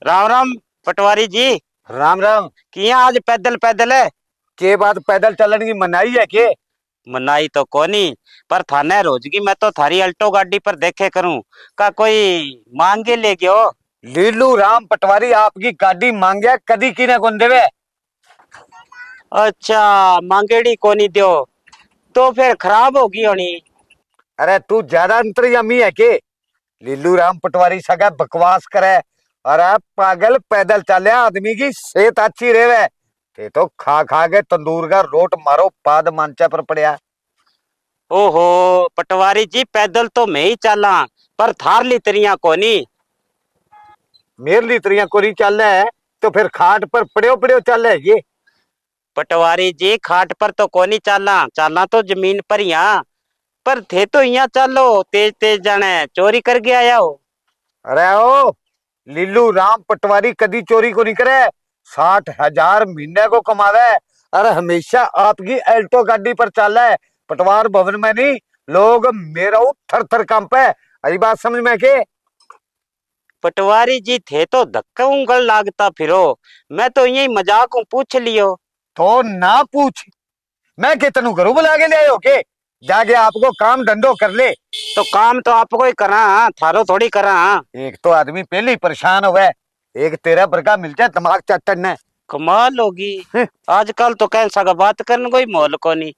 राम राम पटवारी जी। राम राम। किया आज पैदल पैदल है? के बात पैदल चलन की मनाही है के? मनाई तो कोनी, पर थाने रोजगी मैं तो थारी अल्टो गाड़ी पर देखे करूं का कोई मांगे ले गयो। लीलू राम पटवारी आपकी गाड़ी मांगया कदी की ने कौन देवे? अच्छा, मांगेड़ी कोनी दियो तो फिर खराब होगी होनी। अरे तू ज्यादा अंतर्यामी है के? लीलू राम पटवारी सगा बकवास करे। अरे पागल पैदल चले आदमी की सेहत अच्छी रेवे। ते तो खा खा के तंदूर का रोट मारो पाद मांचा पर पड़या। ओहो पटवारी जी, पैदल तो मैं ही चला पर थार ली तरिया कोनी। मेरे लिए तरिया कोरी चल है तो फिर खाट पर पड़े पड़े चल है ये। पटवारी जी खाट पर तो कोनी चला, चला तो जमीन पर यहाँ, पर थे तो यहाँ चलो तेज तेज जाने चोरी कर गया आया हो। अरे ओ लीलू राम पटवारी कदी चोरी को नहीं करे। 60,000 महीने को कमावे। अरे हमेशा आपकी एल्टो गाड़ी पर चल है, पटवार भवन में नहीं। लोग मेरा थर थर कांपे। अरे बात समझ में के? पटवारी जी थे तो धक्का उंगल लागता फिरो, मैं तो यही मजाक पूछ लियो। तो ना पूछ, मैं कितनू करूं बुला के ले आयो के? जाके आपको काम धंधो कर ले। तो काम तो आपको ही करा, थारो थोड़ी करा। एक तो आदमी पहले ही परेशान हुआ, एक तेरा बरका मिल जाए दिमाग चटन ने। कमाल होगी, आजकल तो कह सका बात करने कोई मोल को नहीं।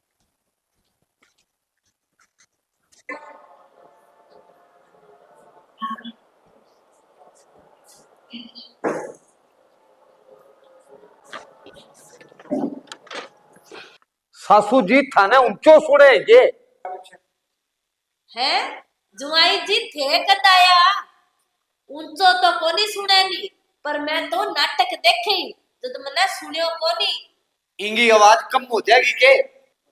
सासू जी थाने ऊंचो सुने ये है जुआई जी थे कताया ऊंचो तो कोनी सुने नी, पर मैं तो नाटक देखे जब मैंने सुनियो कोनी। इंगी आवाज कम हो जाएगी के?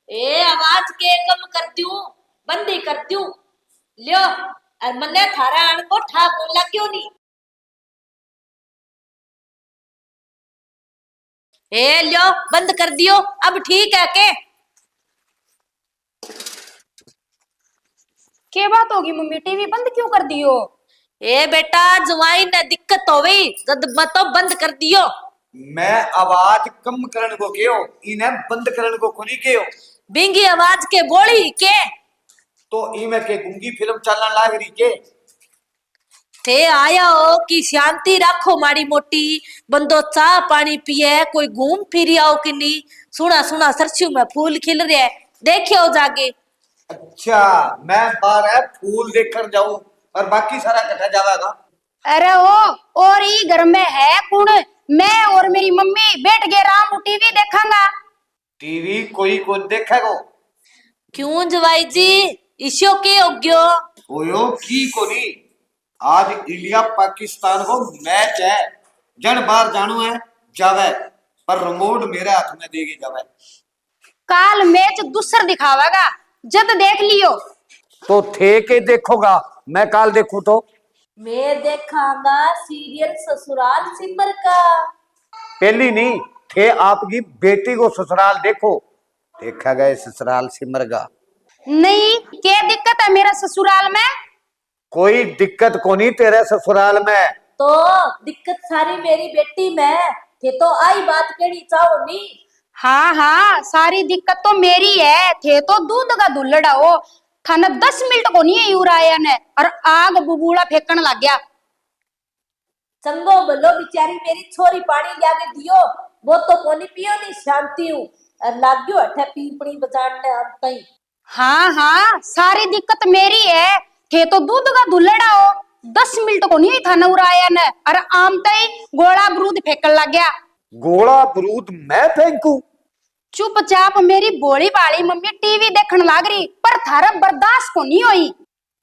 ए आवाज के कम कर दूं, बंदी कर दूं लियो। और मन्ने थारा आन को ठा बोला क्यों नहीं? ए लियो बंद कर दियो, अब ठीक है के? क्या बात होगी मम्मी, टीवी बंद क्यों कर दियो? ए बेटा जुआई ने दिक्कत हो गई जब मैं तो बंद कर दियो। मैं आवाज कम करने को कहो, इन्हें बंद करने को कोनी कहो। बिंगी आवाज के बोली के तो इमे के गुंगी फिल्म चलने लाग रही के? थे आया हो कि शांति रखो माड़ी मोटी, बंदो चाह पानी पिए, कोई घूम फिर आओ कि नहीं। सुना सुना सरसों में फूल खिल रहे हैं, देखियो जाके। अच्छा, मैं बाहर फूल देखकर जाऊं और बाकी सारा कटा जाएगा? अरे ओ और ई घर में है कौन? मैं और मेरी मम्मी बैठ के राम टीवी देखांगा। टीवी कोई को देखेगो? क्यों जवाई जी, इशो के हो गयो? ओयो की कोनी। आज इंडिया पाकिस्तान को मैच है, जन बाहर जानू है जावे, पर रिमोट मेरे हाथ में देगी जावे। काल मैच दूसर दिखावागा, जद देख लियो। तो थे के देखोगा, मैं काल देखूं तो? मैं देखांगा सीरियल ससुराल सिमर का। पहली नहीं थे आपकी बेटी को ससुराल देखो, देखा गया ससुराल सिमर का। नहीं, क्या दिक्कत है मेरा ससुराल में? कोई दिक्कत को नहीं तेरे ससुराल में। तो दिक्कत सारी मेरी बेटी में थे, तो आई बात केड़ी चाहो नी। हाँ हाँ, सारी दिक्कत तो मेरी है। थे तो दूध का दुल्लड़ा हो, थाना 10 मिनट को नहीं यूराया ने और आग बुबूला फेंकन लग गया। चंगो भलो बिचारी मेरी छोरी पानी लाके दियो, वो तो कोनी पियो नी, शांति हूँ और लाग्यो अठे पीपड़ी बचाने अंतई। हाँ हाँ, सारी दिक्कत मेरी है। थे तो दूध का दुल्लड़ा हो, 10 मिनट को नहीं थाना उराया ने और आमते ही गोला बरूद फेंकन लग गया। गोला बरूद मैं फेंकू? चुपचाप मेरी बोली बाली मम्मी टीवी देखने लग रही, पर थारा बर्दाश्त को नहीं हुई।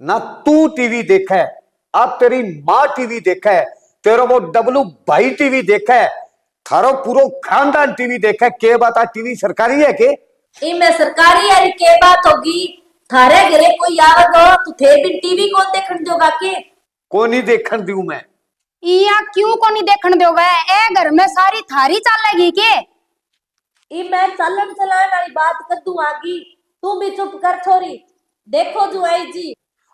ना तू टीवी देखा है, अब तेरी माँ टीवी देखा है, तेरा वो डब्लू भाई टीवी देखा है, थारो पूरो खानदान टीवी देखा है। के बात आ टीवी सरकारी है के? इमे सरकारी है के बात होगी? थारे घरे कोई आवेगा तो थे भी टीवी कौन देखन दोगा के? को नहीं देखन दूं मैं। इया क्यों को नहीं देखने दोगे? ए घर में सारी थारी चलेगी के? मैं चलन चलाने वाली बात कर दूं आगी, तू भी चुप कर छोरी। देखो जुआई जी।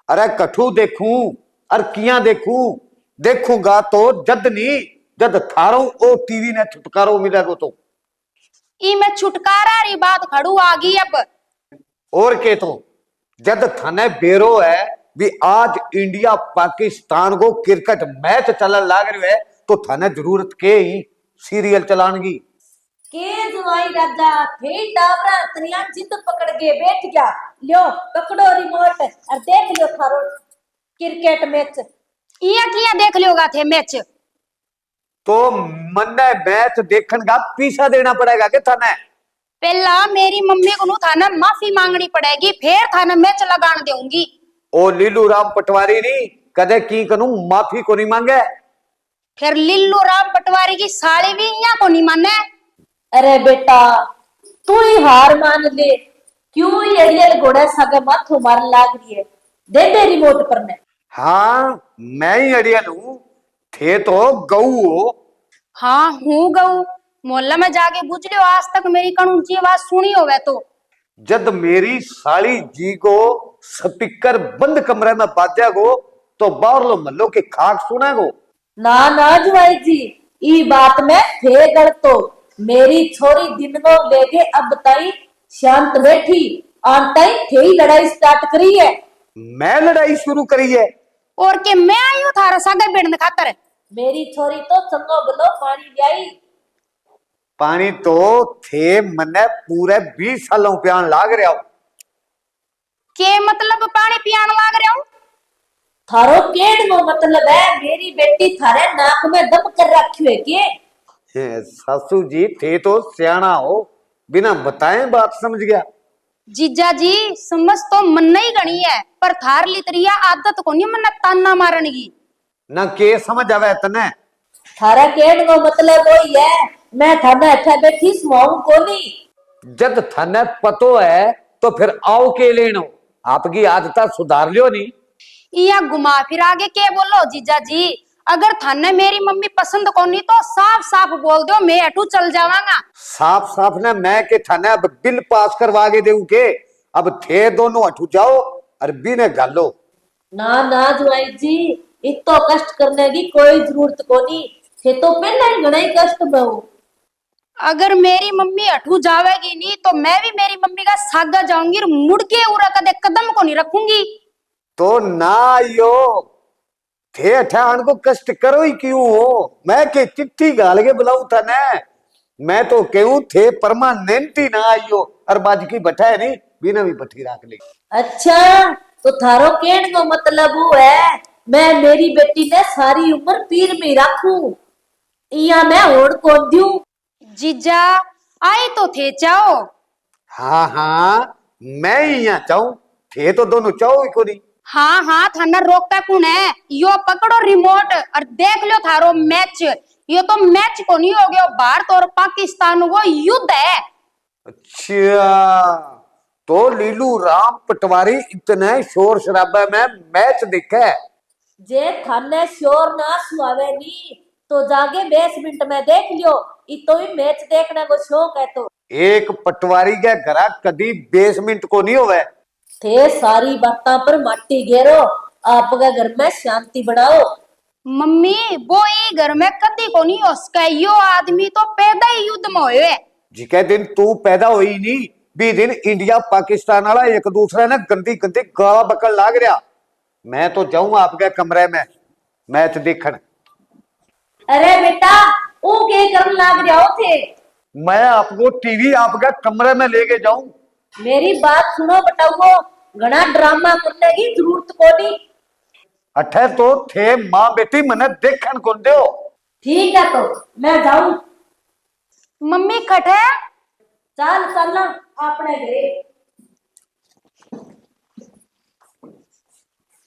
अरे कठू देखूं, और किया देखूंगा तो जद नहीं, जद थारो ओ टीवी ने छुटकारो मिलेगो तो। ई में छुटकारा री बात खड़ू आ गई अब। और के तो जद थाने बेरो है भी आज इंडिया पाकिस्तान को क्रिकेट मैच चलन लाग रही है तो थाने जरूरत के ही सीरियल चलाने की। के जुआई राजा थे टावरा तनिया जिद पकड़ के बैठ गया। लो पकड़ो रिमोट और देख लो थारो क्रिकेट मैच। इया किया देख लियोगा थे मैच। तो मन्ने मैच देखने का पीछा देना पड़ेगा कि थाने? पहला मेरी मम्मी को थाना माफी मांगनी पड़ेगी, फिर थाना मैच लगान दूंगी। ओ लीलू राम पटवारी नी कदे की करूं माफी को नहीं मांगे। फिर लिल्लू राम पटवारी की साली भी यहाँ को नहीं माने। अरे बेटा तू ही हार मान ले, क्यों एरियल घोड़ा सागे माथो मारन लाग रही है। दे रिमोट पर ने। हाँ मैं ही अड़ियल हूं, थे तो गऊ हो। हाँ हूँ गऊ, मोहल्ला में जाके पूछ लियो आज तक मेरी कण ऊंची आवाज सुनी होवे तो। जद मेरी साली जी को स्पीकर बंद कमरे में बाजा गो तो बाहर लो मल्लो के खाक सुना गो। ना जुआई जी ई बात में थे गल तो मेरी छोरी दिनों लेके अब ताई शांत बैठी आन ताई थे ही लड़ाई स्टार्ट करी है। मैं लड़ाई शुरू करी है और के मैं आई हूँ थारा सागे बेड़न खातर। मेरी छोरी तो चंगो बलो पानी लाई। पानी तो थे मने पूरे 20 सालों प्यान लाग रहा हो। के मतलब पानी पियान लाग रहा हूँ? थारो केड़ नो मतलब है मेरी बेटी थारे नाक में दम कर रखी है के? सासू जी थे तो सियाना हो, बिना बताए बात समझ गया। जीजा जी समझ तो मन नहीं गणी है, पर थार लितरिया आदत को नहीं मन ताना मारने की। ना के समझ आवे तने? थारा केड़ नो मतलब वही है मैं थाने अच्छा बैठी सुनाऊं कोनी। जद थाने पतो है तो फिर आओ के लेनो, आपकी आदत सुधार लियो नी। या घुमा फिर आगे के बोलो जीजा जी, अगर थाने मेरी मम्मी पसंद को नहीं तो साफ साफ बोल दो, मैं अटू चल जावांगा। साफ साफ ने मैं के थाने अब बिल पास करवा के देऊं के अब थे दोनों अठू जाओ और बिने गालो। ना जुआई जी इतो कष्ट करने की कोई जरूरत कोनी, थे तो पहले ही घना ही कष्ट में हूँ। अगर मेरी मम्मी अठू जावेगी नहीं तो मैं भी मेरी मम्मी का सागा जाऊंगी और मुड़ के उरा कदे कदम को नहीं रखूंगी। तो ना यो थे अठान को कष्ट करो ही क्यों हो? मैं के चिट्ठी गाल के बुलाऊ था न, मैं तो कहूं थे परमानेंट ही ना आइयो और बाज की बैठा है नहीं बिना भी बठी रख ले। अच्छा तो थारो केड़ को मतलब वो है मैं मेरी बेटी ने सारी उम्र पीर में रखूं, इया मैं होड़ कौन दूं? जीजा आई तो थे चाहो। हाँ मैं ही यहाँ चाहूं, थे तो दोनों चाहो ही को नहीं। हाँ थाना रोकता कौन है? यो पकड़ो रिमोट और देख लो थारो मैच। यो तो मैच को नहीं हो गया, भारत और पाकिस्तान वो युद्ध है। अच्छा तो लीलू राम पटवारी इतने शोर शराबे में मैच देखे? जे थाने शोर ना सुआवे नी तो जाके 20 मिनट में देख लियो, इतो ही मैच देखने को शौक है तो। एक पटवारी के घर कदी 20 मिनट को नहीं होवे। थे सारी बातों पर माटी घेरो, आपका घर में शांति बनाओ। मम्मी वो ये घर में कदी को नहीं हो सका, यो आदमी तो पैदा ही युद्ध में हुए। जिके दिन तू पैदा हुई नहीं बी दिन इंडिया पाकिस्तान वाला एक दूसरे ने गंदी गंदी गाला बकल लाग रहा। मैं तो जाऊं आपके कमरे में मैच देखने। अरे बेटा वो के करन लाग रहे हो थे? मैं आपको टीवी आपके कमरे में लेके जाऊं? मेरी बात सुनो बताओ, घना ड्रामा करने की जरूरत को नहीं। अठे तो थे माँ बेटी मने देखन को दो। ठीक है तो मैं जाऊं। मम्मी खट है चल चलना अपने घरे।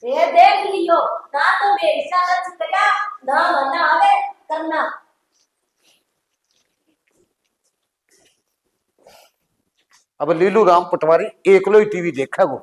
ये देख लियो ना तो मेरी इशारा चुकेगा ना मना आवे करना। अब लीलू राम पटवारी एकलो ही टीवी देखा गो।